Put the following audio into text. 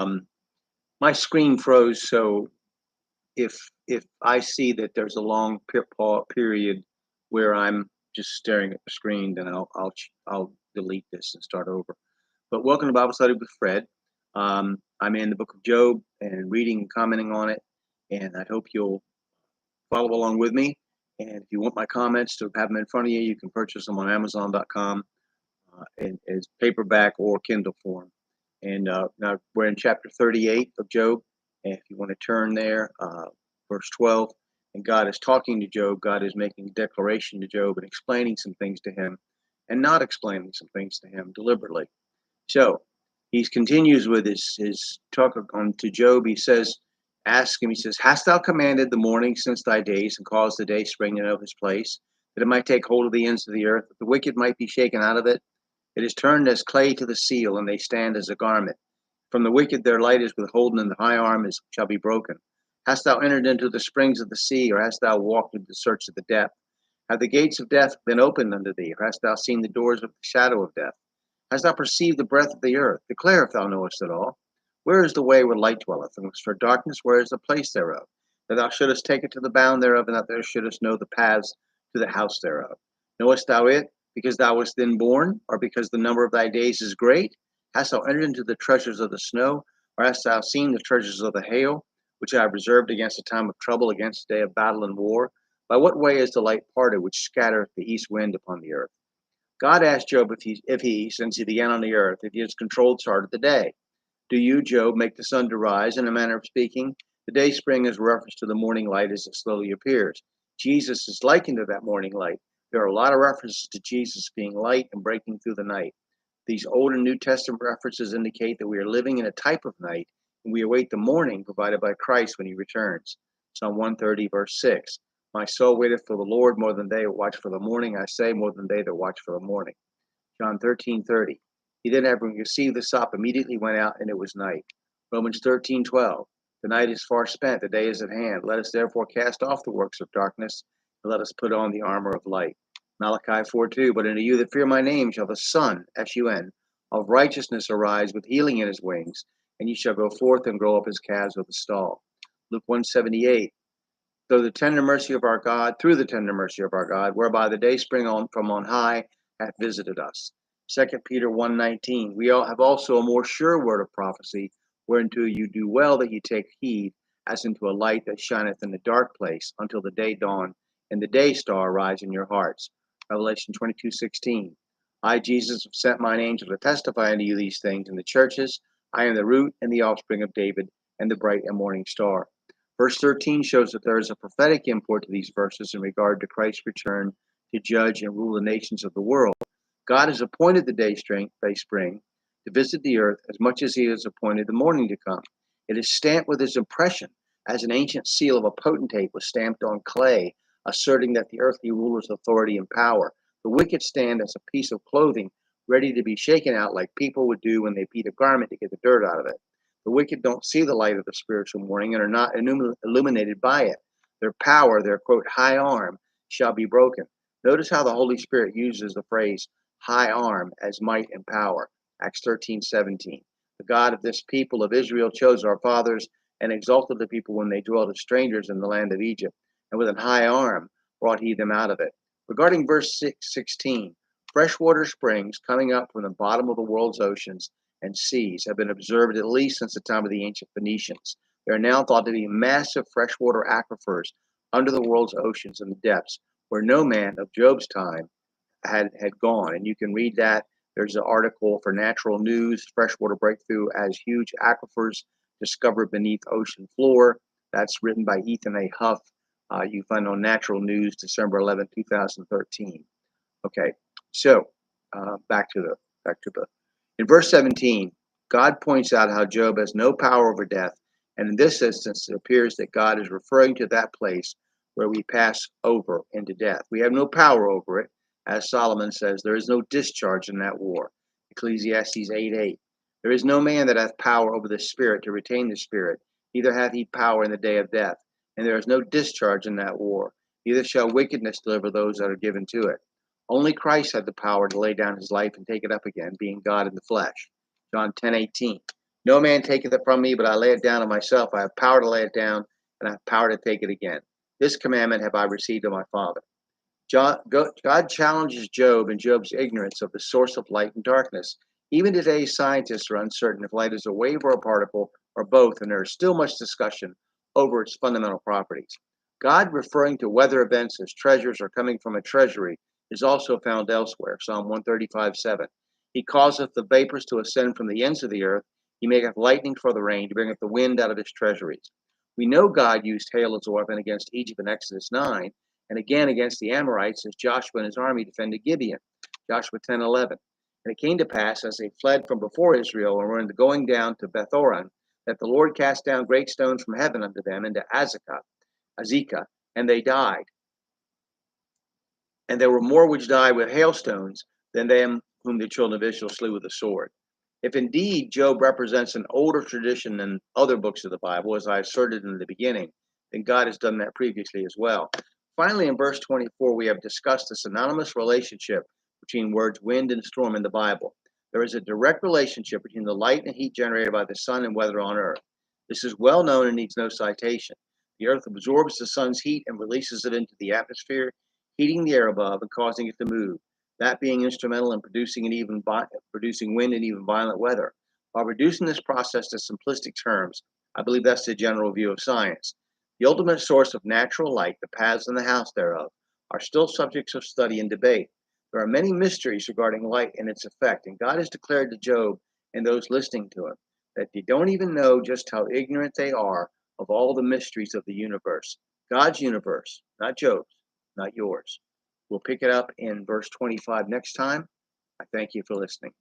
Um, my screen froze, so if I see that there's a long period where I'm just staring at the screen, then I'll delete this and start over. But welcome to Bible Study with Fred. I'm in the book of Job and reading and commenting on it, and I hope you'll follow along with me. And if you want my comments to have them in front of you, you can purchase them on Amazon.com as paperback or Kindle form. And now we're in chapter 38 of Job. And if you want to turn there, verse 12, and God is talking to Job. God is making a declaration to Job and explaining some things to him and not explaining some things to him deliberately. So he continues with his talk on to Job. He says, ask him, he says, hast thou commanded the morning since thy days and caused the day spring to know his place, that it might take hold of the ends of the earth, that the wicked might be shaken out of it? It is turned as clay to the seal, and they stand as a garment. From the wicked their light is withholden, and the high arm shall be broken. Hast thou entered into the springs of the sea, or hast thou walked into the search of the depth? Have the gates of death been opened unto thee, or hast thou seen the doors of the shadow of death? Hast thou perceived the breadth of the earth? Declare if thou knowest it all. Where is the way where light dwelleth, and for darkness where is the place thereof? That thou shouldest take it to the bound thereof, and that thou shouldest know the paths to the house thereof. Knowest thou it, because thou wast then born, or because the number of thy days is great? Hast thou entered into the treasures of the snow, or hast thou seen the treasures of the hail, which I have reserved against a time of trouble, against a day of battle and war? By what way is the light parted, which scattereth the east wind upon the earth? God asked Job if he, since he began on the earth, if he has controlled the start of the day. Do you, Job, make the sun to rise, in a manner of speaking? The day spring is reference to the morning light as it slowly appears. Jesus is likened to that morning light. There are a lot of references to Jesus being light and breaking through the night. These Old and New Testament references indicate that we are living in a type of night, and we await the morning provided by Christ when he returns. Psalm 130, verse 6. My soul waiteth for the Lord more than they that watch for the morning. I say, more than they that watch for the morning. John 13:30. He then, having received the sop, immediately went out, and it was night. Romans 13:12. The night is far spent, the day is at hand. Let us therefore cast off the works of darkness, and let us put on the armor of light. Malachi 4:2. But unto you that fear my name shall the Son, S-U-N, of righteousness arise with healing in his wings, and ye shall go forth and grow up as calves of the stall. Luke 1:78. Through the tender mercy of our God, whereby the day spring on from on high hath visited us. 2 Peter 1:19. We all have also a more sure word of prophecy, whereunto you do well that you take heed, as into a light that shineth in the dark place, until the day dawn, and the day star rise in your hearts. Revelation 22:16. I, Jesus, have sent mine angel to testify unto you these things in the churches. I am the root and the offspring of David, and the bright and morning star. Verse 13 shows that there is a prophetic import to these verses in regard to Christ's return to judge and rule the nations of the world. God has appointed the day spring to visit the earth as much as he has appointed the morning to come. It is stamped with his impression, as an ancient seal of a potentate was stamped on clay, asserting that the earthly ruler's authority and power. The wicked stand as a piece of clothing, ready to be shaken out like people would do when they beat a garment to get the dirt out of it. The wicked don't see the light of the spiritual morning and are not illuminated by it. Their power, their quote, high arm, shall be broken. Notice how the Holy Spirit uses the phrase high arm as might and power. Acts 13:17. The God of this people of Israel chose our fathers and exalted the people when they dwelt as strangers in the land of Egypt, and with an high arm brought he them out of it. Regarding verse 16, freshwater springs coming up from the bottom of the world's oceans and seas have been observed at least since the time of the ancient Phoenicians. There are now thought to be massive freshwater aquifers under the world's oceans and the depths where no man of Job's time had gone. And you can read that. There's an article for Natural News, freshwater breakthrough as huge aquifers discovered beneath ocean floor. That's written by Ethan A. Huff. You find on Natural News, December 11, 2013. Okay, so back to the in verse 17, God points out how Job has no power over death, and in this instance, it appears that God is referring to that place where we pass over into death. We have no power over it, as Solomon says, there is no discharge in that war. Ecclesiastes 8:8. There is no man that hath power over the spirit to retain the spirit, neither hath he power in the day of death, and there is no discharge in that war, neither shall wickedness deliver those that are given to it. Only Christ had the power to lay down his life and take it up again, being God in the flesh. John 10:18. No man taketh it from me, but I lay it down of myself. I have power to lay it down, and I have power to take it again. This commandment have I received of my Father. God challenges Job and Job's ignorance of the source of light and darkness. Even today's scientists are uncertain if light is a wave or a particle or both, and there is still much discussion over its fundamental properties. God referring to weather events as treasures or coming from a treasury is also found elsewhere. Psalm 135:7. He causeth the vapors to ascend from the ends of the earth. He maketh lightning for the rain to bring up the wind out of his treasuries. We know God used hail as a weapon against Egypt in Exodus 9 and again against the Amorites as Joshua and his army defended Gibeon, Joshua 10:11. And it came to pass, as they fled from before Israel and were in the going down to Bethoron, that the Lord cast down great stones from heaven unto them into Azekah, and they died. And there were more which died with hailstones than them whom the children of Israel slew with the sword. If indeed Job represents an older tradition than other books of the Bible, as I asserted in the beginning, then God has done that previously as well. Finally, in verse 24, we have discussed the synonymous relationship between words wind and storm in the Bible. There is a direct relationship between the light and heat generated by the sun and weather on earth. This is well known and needs no citation. The earth absorbs the sun's heat and releases it into the atmosphere, heating the air above and causing it to move, that being instrumental in producing wind and even violent weather. While reducing this process to simplistic terms, I believe that's the general view of science. The ultimate source of natural light, the paths and the house thereof, are still subjects of study and debate. There are many mysteries regarding light and its effect, and God has declared to Job and those listening to him that they don't even know just how ignorant they are of all the mysteries of the universe. God's universe, not Job's, not yours. We'll pick it up in verse 25 next time. I thank you for listening.